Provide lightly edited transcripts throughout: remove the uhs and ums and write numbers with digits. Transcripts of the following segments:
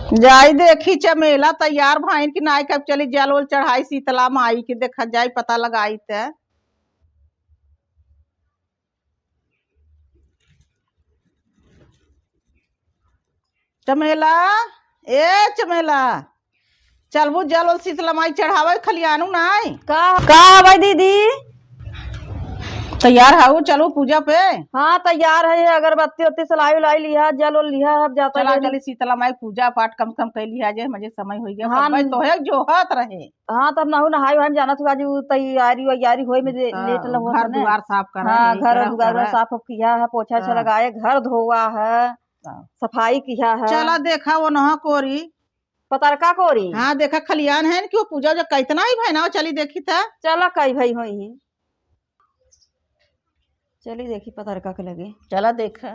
जाई देखी चमेला तैयार भाई कि नाई कब चली जल उल चढ़ाई शीतला माई की देखा जाई पता लगाई ते चमेला ए चमेला चलबू जल उल शीतला माई चढ़ावे खलियानू नाई का भाई दीदी। तैयार हाउ चलो पूजा पे। हाँ तैयार है, अगरबत्ती उत्ती सलाई उलाई लिया, जल उल लिया, अब जाता चला है। चली शीतला माई पूजा पाठ कम कम कर लिया जाए मुझे समय हो गया। हाँ हाँ तो है जो हाथ रहे। हाँ तब नहु नहाई वहाई जाना था आज तैयारी वैयारी होई में लेट हो घर ने। द्वार साफ करा हाँ यही घर करा दुआर साफ किया है, पोछा छा लगाए, घर धोआ है, सफाई किया है। चला देखा वो नहा कोरी पतरका कोरी। हाँ देखा खलियान है क्यों पूजा जो कितना ही भाई ना चली देखी था। चला कई भाई होई चली देखी पतरका के लगे। चला देखा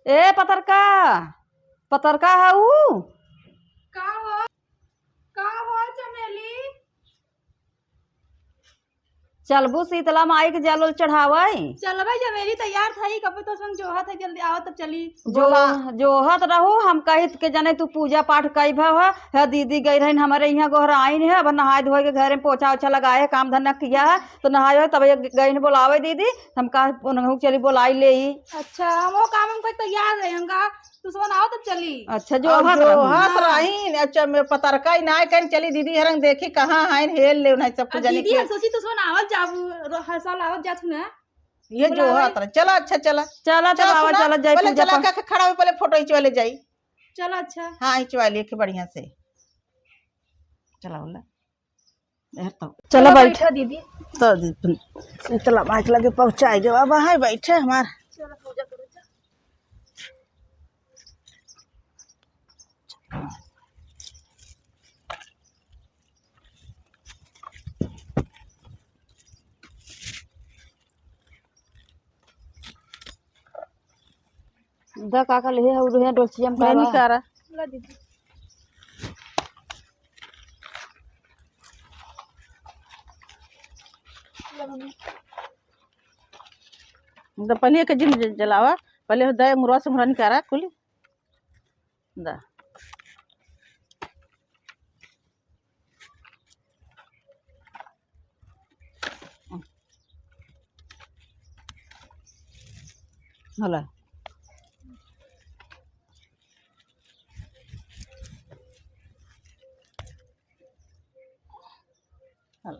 ए पतरका पतरका है ऊ का हो चमेली। चलबू शीतला माई के जल उल चढ़ावे। चल भाई चमेली तैयार था ही कब तो संग जोहत है, जल्दी आओ तब चली। जोहत रहू हम कहित के जने तू पूजा पाठ कई भव है। दीदी गई रही हमारे यहाँ गोहराइन है, अब नहाए धोए के घर में पोछा ओछा लगाए है, काम धंधा किया है तो नहाए तब गई बोलावे दीदी। हम कहा चली बोलाई ले। अच्छा हम वो काम हम तैयार रहे हमका तू सब आओ तब चली। अच्छा जोहत रही। अच्छा मैं पतरका ही ना कहीं चली दीदी हरंग देखी कहाँ है हेल ले सब कुछ जाने दीदी हम सोची तू सब आवत जाबू हर साल आवत जात ना ये जोहत रहा। चला अच्छा चला चला तब आवा चला जाए पहले चला के खड़ा हो पहले फोटो खिंचवा ले जाई। चलो अच्छा हाँ खिंचवा लिए के बढ़िया से चला बोला तो चलो बैठा दीदी। तो शीतला माई के लगे पहुंचाई जब वहां बैठे हमार। चलो पूजा करो। दा काका ले है उधर डोसियम मैं नहीं कर रहा। ला दीदी तो पहले के जिन जलावा पहले दे मुरवा से मुरवा निकारा कुल दा हला हला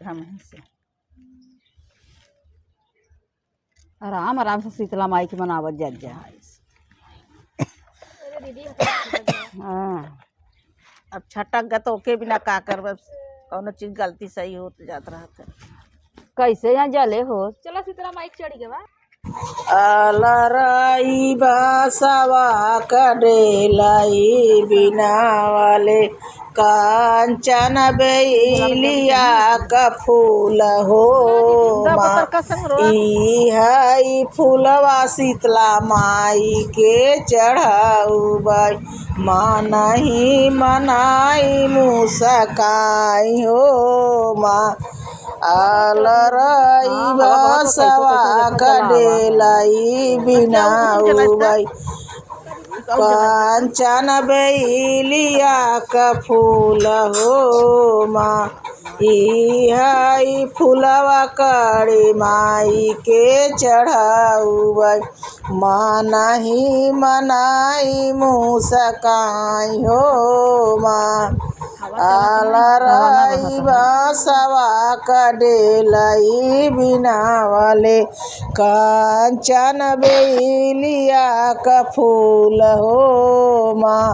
हम से आराम आराम से शीतला माई के मनावत जा हाँ। अब छटक गया तो ओके बिना का कर बस कौन चीज गलती सही हो तो जात रहा था। कैसे यहाँ जले हो। चलो शीतला माइक चढ़ी गवा। अलराई बासवा करेलाई बिना वाले कांचन बेलिया का फूल हो ई फूलवा शीतला माई के चढ़ाऊ बाई माँ नहीं मनाई मुसकाई हो माँ अलराई बासवा करेलाई बिना उबाई कांचन बेलिया का फूल हो माँ ई फूलवा कड़ी माई के चढ़ाऊ बाई माँ नहीं मनाई मुसकाई हो माँ अलराई बासवा करेलाई बिना वाले कांचन बेलिया का फूल हो माँ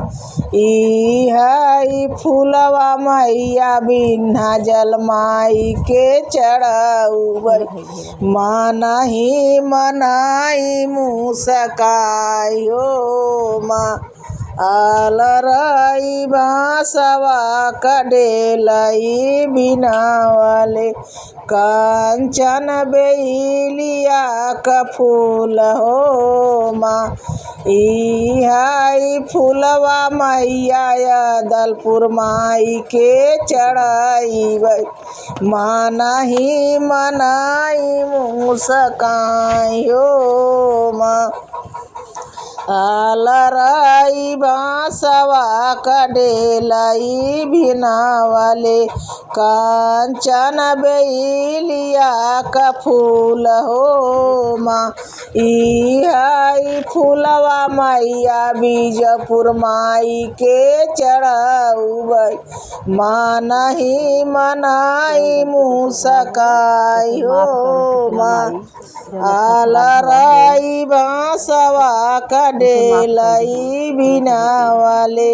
ई फूलवा मैया बिना जल माई के चढ़ाऊ माँ नहीं मनाई मुसकाई हो माँ आलराई बांसवा कडेलाई बिनावले कांचन बेलिया का फूल हो माँ हाई फूलवा मैया दलपुर माई के चढ़ाई माँ नहीं मनाई मुस्काई हो माँ आलराई बांसवा कडेलाई बिनावले कांचन बेलिया का फूल हो माँ हाई फूलवा मैया बीजपुर माई के चढ़ाऊ माँ नहीं मनाई मुस्काई हो माँ आलराई बांसवा कडेलाई बिनावले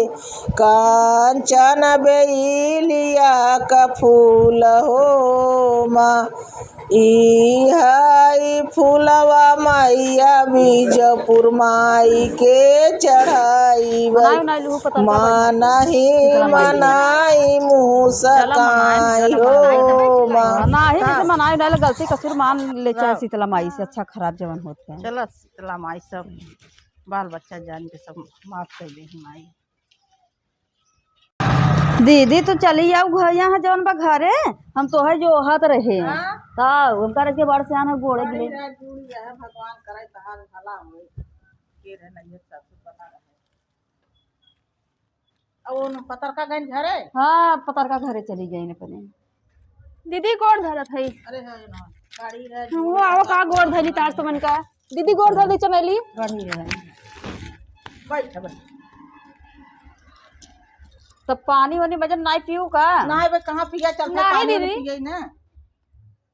कांचन बेलिया का फूल हो माँ हाई फूलवा मैया बीजपुर माई के चढ़ाई माँ नहीं मनाई मुस्काई हो माँ नाही जैसे मनाई डाल गलती कसूर मान ले चाहे शीतला माई से अच्छा खराब जवन होता है। चलो शीतला माई सब बाल बच्चा जान के सब माफ कर दे माई। दीदी तू चली जाऊ घर यहाँ जवन बा घरे हम तो है जो हाथ रहे ता उनका के बड़ से आना गोड़े गिले भगवान करे तहार भला होए के रहे नहीं सब बना रहे अब उन पतर का गन घरे। हाँ पतर का घरे चली गई ने पने दीदी गोड़ धरत है। अरे है ना गाड़ी रहे वो आओ का गोड़ धरी तार तो मन का दीदी गोड़ धर दी चमेली गाड़ी रहे बैठ बैठ तब पानी वानी वजन नहीं पीऊ का नहीं बे कहां पिया चलते नहीं पानी दीदी। पिए ना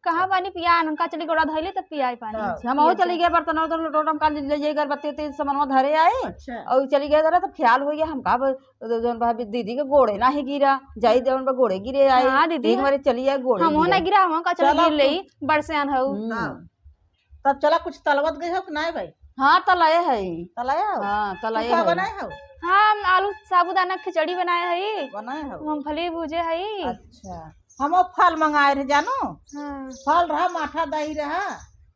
कहाँ पानी पिया उनका चली गोड़ा धैली तब पिया पानी। हम और चली गए बर्तन वर्तन टोटम का ले जाए अगरबत्ती उत्ती सामान धरे आए अच्छा और चली गए जरा तो ख्याल हो गया हम का जौन भाभी दीदी के गोड़े ना ही गिरा जाई जौन बा गोड़े गिरे आए हाँ दीदी, एक बार चली आए गोड़े हम हो ना गिरा हम का चली चलो गिर लई बरसियान हऊ। तब चला कुछ तलवत गए हो कि नहीं भाई हाँ तलाए है तलाया हो हाँ तलाए क्या है बनाए हो हाँ हम आलू साबूदाना खिचड़ी बनाए है बनाए हो मूंगफली भूजे है। अच्छा हम फल मंगाए रहे जानो हाँ फल रहा माठा दही रहा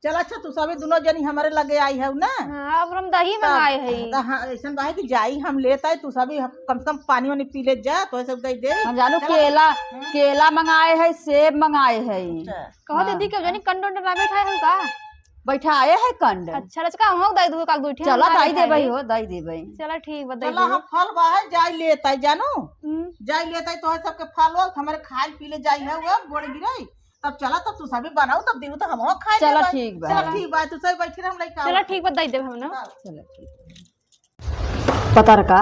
चल अच्छा तू सभी दोनों जनी हमारे लगे आई है ना हाँ, अब हम दही मंगाए है। ऐसा बात है कि जाई हम लेता है तू सभी कम से कम पानी वानी पी ले जा तो ऐसे दे दे हम जानू केला मंगाए है सेब मंगाए है कहो दीदी के जानी कंडो ना बैठा है का बैठा आए है कंड अच्छा रचका हम दई दू का दूठे चला दाई दे भाई हो दाई दे भाई चला ठीक बता चला हम फल बाहर जाई लेता है जानो हम्म, जाई लेता है तो सबके फल हो हमारे खाए पी ले जाई है वो गोड़ गिराई तब चला तब तू सभी बनाओ तब देऊ तो हम खाए चला ठीक बा चला ठीक बा तू सही बैठे हम लइका चला ठीक बता दे हम ना। चला ठीक पतर का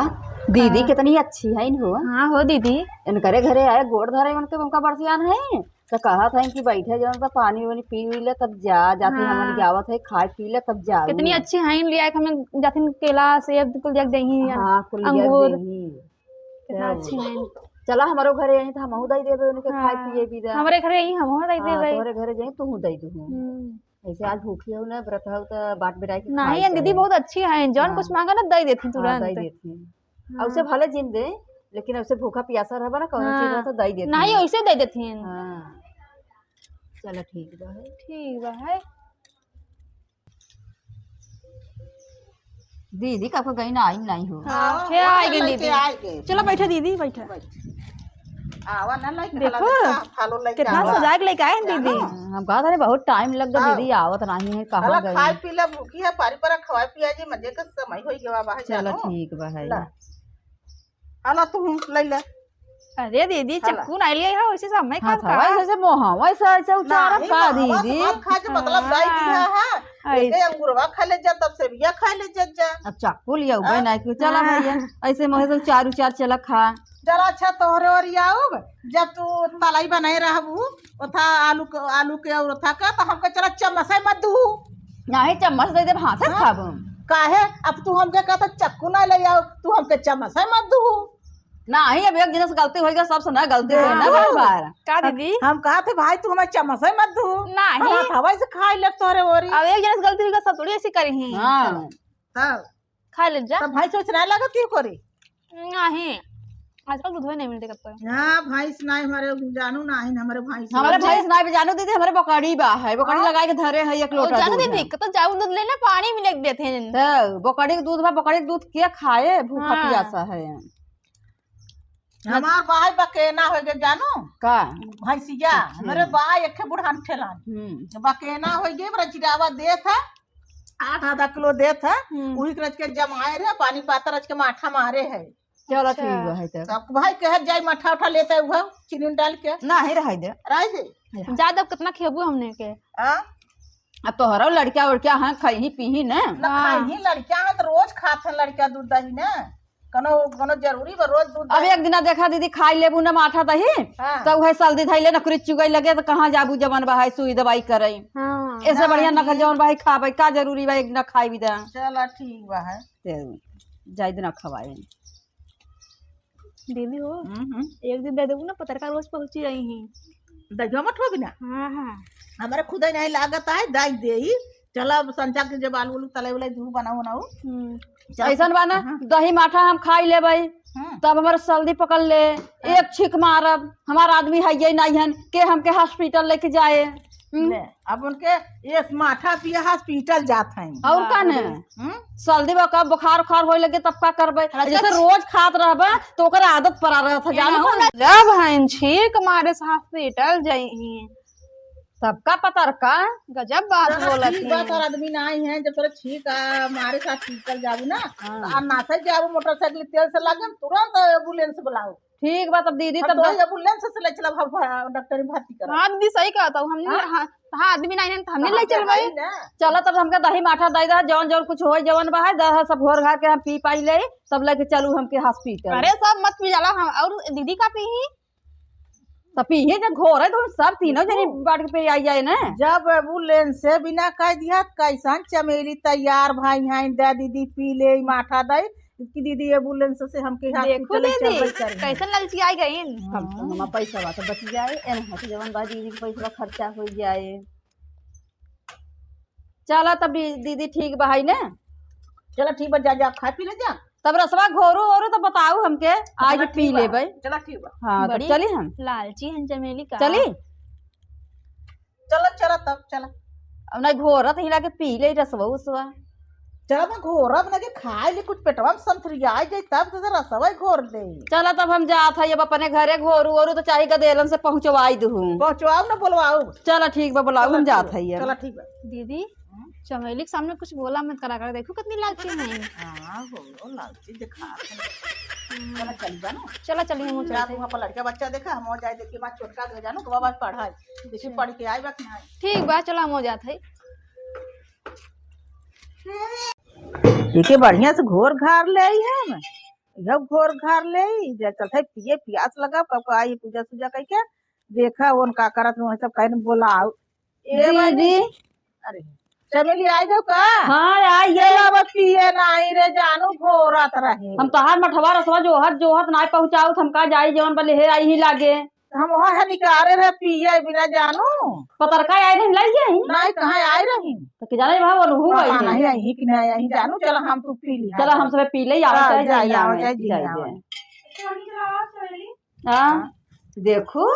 दीदी कितनी अच्छी है इनको हाँ हो दीदी इनकरे घरे आए गोड़ धरे उनके उनका बरसियान है तो कहा था कि बैठे जो उनका पानी वानी पी ले तब जा जाते हाँ। हमारी जावत है खाए पी ले तब जा कितनी अच्छी है लिया के हमें जाथिन केला सेब कुल जग दही हाँ कुल अंगूर देही कितना अच्छी है। चला हमारो घरे आई तो हम दई देबे उनके खाए हाँ, पिए पी जा हमारे घरे ही हम दई दे भाई। तोरे घरे जाई तू दई दू ऐसे आज भूखी हो ना व्रत हो तो बाट बिराई के नहीं है दीदी बहुत अच्छी है जौन कुछ मांगा ना दई देती दई तुरंत। देती और उसे भले जिन दे लेकिन उसे भूखा प्यासा रहबा ना कौन चीज हाँ। तो दई देती नहीं वैसे दे देती हैं। हाँ चलो ठीक बा है ठीक बा है। दीदी का गई ना आई नहीं हो हाँ, फिर आएगी दीदी। आएगी चलो बैठे दीदी बैठे। आवा ना लाइक देखो, फलो लाइक कितना सजा के लेके आए हैं दीदी। हम कहा था बहुत टाइम लग गया दीदी आवत नहीं है कहाँ अला गई खाए पी ले भूखी है पारी पर खवाए पिया जी मजे का समय होई गवा बाहर चलो जानो ठीक बा है ला। अला तू ले ले अरे दीदी चक्कू नहीं लिया है वैसे सब मैं हाँ खा था वैसे मोहा वैसे ऐसे उतारा नहीं, का बाबा, दीदी सब खा के मतलब दाई दिया है आई। एक अंगूरवा खा ले जा तब से बिया खा ले जा अब चाकू लिया हुआ नहीं क्यों चला भैया ऐसे मोहे तो चारू चार चला खा जरा अच्छा तोहरे और आओ जब तू तलाई बनाए रहबू ओथा आलू के और ओथा का तो हमके चला चम्मच मत दू नहीं चम्मच दे दे हाथ से खाबो काहे अब तू हमके कहता चक्कू ना ले आओ तू हमके चम्मच मत दू नहीं अब एक जिनस गलती होएगा सब सुना गलती होए ना बार बार का दीदी हम कहा थे भाई तू हमें चम्मच मत दू नहीं हम हवा से खा ले तोहरे ओरी अब एक जन गलती होगा सब थोड़ी ऐसी करी हैं। हाँ तब खा ले जा तब भाई सोच रहा लगा क्यों करी नहीं आजकल दूध नहीं मिलते कब तक। हाँ भैंस नहीं हमारे जानू नहीं हमारे भैंस हमारे भैंस ना भी जानू दीदी हमारे बकरी बा है बकरी लगा के धरे है 1 लोटा जानो दूध दीदी है। तो जाऊ दूध लेना पानी में लग देते हैं। तो बकरी के दूध बा बकरी के दूध के खाए भूखा हाँ। प्यासा है हमार भाई बकेना हो गए जानू का। भैंसिया हमारे बा एक बुढ़ान ठेलान बकेना हो गए बड़ा चिरावा दे था 8 किलो दे था वही रच के जमाए रहे पानी पाता रच के माठा मारे है। चलो ठीक है तो सब भाई कह जाए मठा उठा लेता है वो चीनी डाल के नहीं रह दे रह दे ज्यादा कितना खेबू हमने के। अब तो हरो लड़किया उड़किया हैं खाई पी न खाई लड़कियां हैं तो रोज खाते हैं लड़किया दूध दही ना कनो कनो जरूरी बा रोज दूध अब एक दिन देखा दीदी खाई लेबू न माठा दही हाँ। तो वह सल्दी धैले नकरी चुगई लगे तो कहाँ जाबू जवन बहाई सुई दवाई करे हाँ। ऐसे बढ़िया न जवन बहाई खाबे का जरूरी बा एक न खाई भी दा चला ठीक बा है जाई दिन खवाए दीदी हो एक दिन दे देबू ना पत्रकार रोज पहुंची रही हैं दही मत हो बिना हाँ हाँ हमारे खुद ही नहीं लागत है दाई दे चला संचा के जब आलू तले वाले धू बनाऊ बनाऊ ऐसा बा ना दही माठा हम खाई लेबै तब हमारे सर्दी पकड़ ले एक छीक मारब हमारा आदमी है नहीं है के हमके हॉस्पिटल लेके जाए अब उनके एक माठा पिए हॉस्पिटल जाते हैं और का ने सर्दी में कब बुखार उखार होए लगे तब का करबे जैसे रोज खात रहबे तो ओकर आदत पड़ा रहत है जानो जब हैं छीक मारे से हॉस्पिटल जाई सबका पतर का गजब बात बोलत ठीक बात और आदमी नहीं है जब तोरा ठीक हमारे साथ निकल जाबू ना आ नाथे जाबू मोटरसाइकिल तेल से लागम तुरंत एम्बुलेंस बुलाओ ठीक बात अब दीदी तब तो एम्बुलेंस से ले चला डॉक्टर भर्ती करा। हाँ दीदी सही कहता हूँ हमने हाँ आदमी नहीं है तो हमने ले चल भाई चलो तब हमके दही माठा दे दा जौन जौन कुछ हो जवन बा है दह सब घोर घार के हम पी पाई ले तब लेके चलू हमके हॉस्पिटल। अरे सब मत पी जाला हम और दीदी का पी ही तो पीहे जब घोर है तो सब तीनों जनी बाट के पे आई जाए ना जब एम्बुलेंस से बिना कह दिया कैसन चमेली तैयार भाई हैं दे दीदी पी ले माठा दे कि दीदी एम्बुलेंस से हमके देखो दीदी कैसन ललची आई गई हम पैसा बा तो बच जाए एन हट जवन बा दीदी के पैसा खर्चा हो जाए। चला तब दीदी ठीक बा है ना चलो ठीक बा जा खा पी ले जा तब रसवा घोरू और तो बताऊ हमके आज पी लेबै। चला ठीक बा हाँ तब चली हम लालची हैं चमेली का चली चलो चला तब चला अब नहीं घोरत हिला के पी ले रसवा उसवा चल मैं घोरा बना के खाए ले कुछ पेटवा में संतरिया जाए तब तो रसवा घोर दे। चला तब हम जात है अब अपने घरे घोरू और तो चाहे गदेलन से पहुंचवाई दूं पहुंचवाओ ना बोलवाओ। चला ठीक बा बुलाऊ हम जात है चला ठीक बा दीदी चमेली के सामने कुछ बोला मत करा कर देखो कितनी लालची हैं। हां हो लालची दिखा चला चल जानो चला चलिए हम जा वहां पर लड़का बच्चा देखा हम जाए देखिए बात छोटका के जानो के बाबा पढ़ाई देखिए पढ़ के आई बा कि नहीं ठीक बा चला हम हो जात है ठीक है बढ़िया से घोर घार ले आई है हम जब घोर घार ले जा चलते पिए प्यास लगा कब आई पूजा सूजा कह के देखा उन का करत वो सब कहीं बोलाओ दीदी अरे चमेली आई जाओ का हाँ आई ये अब पिए नहीं रे जानू घोरत रहे हम तहार मठवा रसवा जोहत ना पहुंचाऊ हम का जाई जवन बले हे आई ही लागे हम वहाँ है निकारे रहे पिए बिना जानू पतरका आई नहीं लाई जाई नहीं कहाँ आई रही तो के जाने भाव अनुहू आई पता नहीं आई कि नहीं आई जानू चलो हम तू पी लिया चला हम सब पी ले आवे हाँ, जाए जाए हां देखो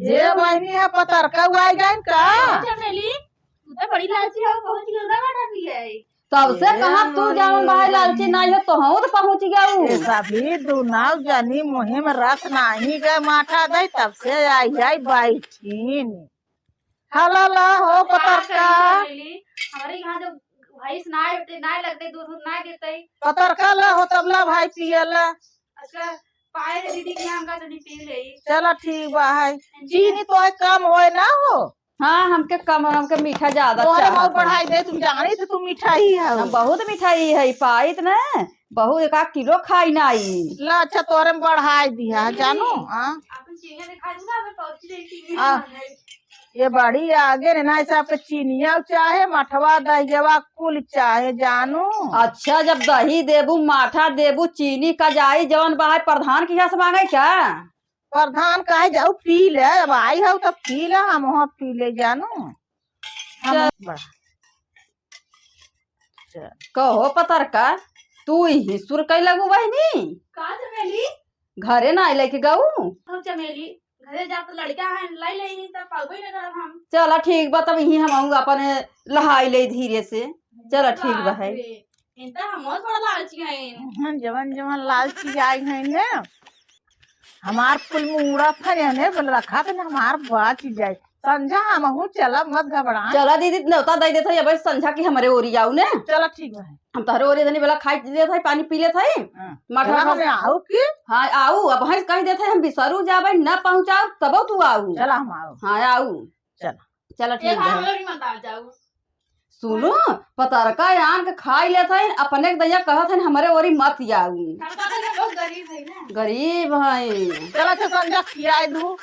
जे बहनी है पतरका आई गई का चमेली तू तो बड़ी लालची हो पहुंच गई ना बेटा भी है तब से कहा तू जावन भाई लालची नहीं है तो हम तो पहुंच गया सभी दुनाव जनी मुहिम रस नहीं गए माठा दे तब से आई जाई बैठीन हला ला हो पतरका हमारे यहाँ जो भाई ना लगते दूध ना देते पतरका ला हो तबला भाई पियला अच्छा पाए दीदी के यहाँ का पी ले चलो ठीक बा है चीनी तो कम होए ना हो हाँ हमके कम हमके मीठा ज्यादा तोहरे बहुत बढ़ाई दे तुम जानी थे तुम मिठाई है हम बहुत मिठाई है पाइत न बहुत 1 किलो खाई नाई ला अच्छा तोरे में बढ़ाई दिया जानो ये बड़ी आगे ने ना हिसाब के चीनिया चाहे मठवा दहिया कुल चाहे जानू अच्छा जब दही देबू माठा देबू चीनी का जाई जवन बाहर प्रधान की यहाँ से मांगे क्या प्रधान कहे जाऊ पी ले अब आई हो तो पी ले हम वहाँ पी ले जानू कहो पतरका तू ही सुर कई लगू बहनी का चमेली घरे ना लेके गऊ हम चमेली घरे जा तो लड़का है लाई ले नहीं तब पागल नहीं करब हम चला ठीक बा तब यही हम आऊंगा अपन लहाई ले धीरे से चला ठीक बा है इनता हम थोड़ा लालची हैं जवन जवन लालची आई है ने हमार फुल मुड़ा था ने बोल रखा था हमार बात जाए संझा हम चला मत घबरा चला दीदी न्योता दे देते अब संझा की हमारे ओरी आऊ ने चला ठीक है हम तहरे ओरी धनी बेला खाई लेत है पानी पी लेत है मठा हमें आओ की हाँ आऊ अब भैंस कह देते हम बिसरू जाबे न पहुंचाऊ तब तू आऊ चला हम आओ हाँ आऊ चला चला एक ठीक हम है लोग मत आ जाओ सुनो पतरका आन के खाई लेत है अपने के दैया कहत है हमारे ओरी मत आऊ हम तो बहुत गरीब है ना गरीब है चला तो संझा खियाए दू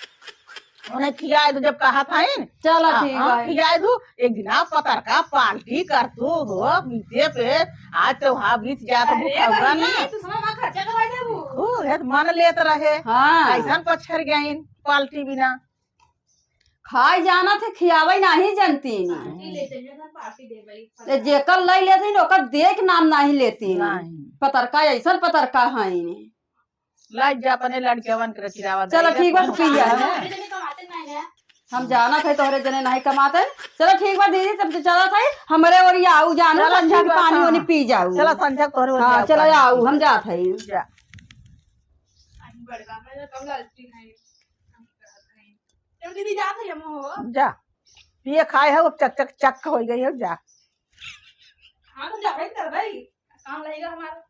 उन्हें खियाए दू जब कहा था चला ठीक है खियाए दू एक दिन पतर का पार्टी कर तू हो बीते पे आज तो हाँ बीत जात भूखा नहीं तू समय में खर्चा करवा दे वो मन लेत रहे हाँ ऐसा पछर गए पार्टी बिना खाई जाना थे खियावे नहीं जानती पार्टी लेते हैं ना पार्टी दे भाई जेकर लै लेती ओकर देख नाम नहीं लेती नहीं पतरका ऐसा पतरका है लाइट जा अपने लड़कियावन के चिरावा चलो ठीक बा पी जा इतने कमाते नहीं है हम जाना थे तोहरे जने नहीं कमाते चलो ठीक बा दीदी तब तो चला था हमारे और ये आऊ जानो चलो संझा ठीक के बा, पानी हाँ। वानी पी जाऊ चला संझा तोरे हाँ चलो आऊ हम जात है जा बड़का मैं कम लालची नहीं दीदी जात है हम हो जा पिए खाए हो चक चक चक हो गई हो जा हाँ तो जाबे कर भाई काम लगेगा हमारा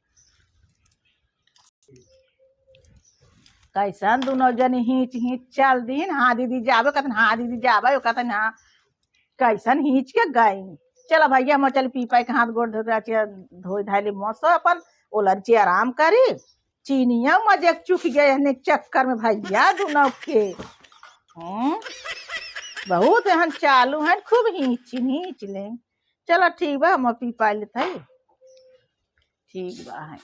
कैसन दोनों जनी हिच हिच चल दिन हाँ दीदी जाबे कहते हाँ दीदी जाबे कहते हाँ कैसन हिच के गई चलो भैया हम चल पी पाई के हाथ गोड़ धोई धाली मौसो अपन ओलरची आराम करी चीनिया मजे चुक गए चक्कर में भैया दोनों के बहुत एहन चालू है खूब हिच हिच ले चलो ठीक बा हम पी पाई लेते ठीक बा है